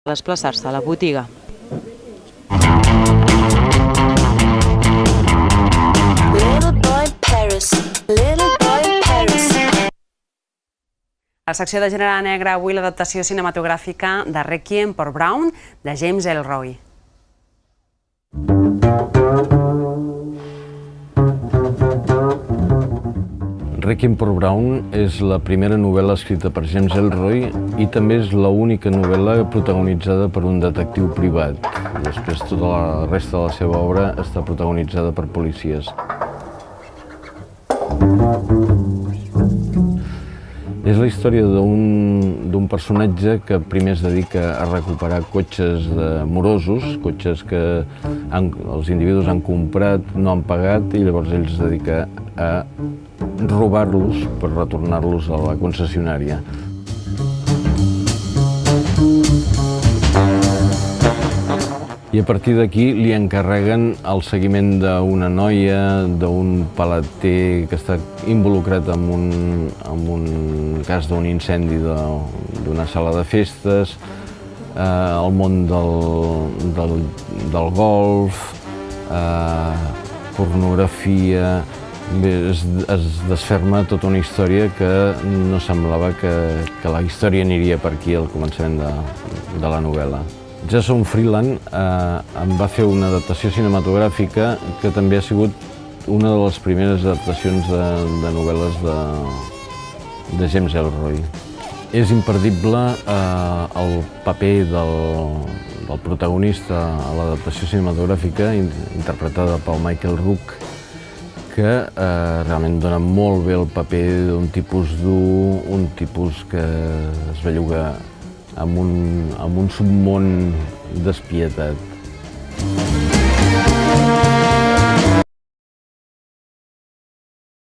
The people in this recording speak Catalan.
desplaçar-se a la botiga. A la secció de gènere negre, avui l'adaptació cinematogràfica de Requiem por Brown, de James Ellroy. Requiem por Brown és la primera novel·la escrita per James Ellroy i també és l'única novel·la protagonitzada per un detectiu privat. Després, tota la resta de la seva obra està protagonitzada per policies. És la història d'un personatge que primer es dedica a recuperar cotxes morosos, cotxes que els individus han comprat, no han pagat, i llavors ell es dedica a robar-los per retornar-los a la concessionària. I a partir d'aquí li encarreguen el seguiment d'una noia, d'un paleter que està involucrat en un cas d'un incendi d'una sala de festes, el món del golf, pornografia. Es desferma tota una història que no semblava que la història aniria per aquí al començament de la novel·la. Jason Freeland em va fer una adaptació cinematogràfica que també ha sigut una de les primeres adaptacions de novel·les de James Ellroy. És imperdible el paper del protagonista a l'adaptació cinematogràfica, interpretada pel Michael Rook, que realment dona molt bé el paper d'un tipus dur, un tipus que es belluga amb un submón despietat.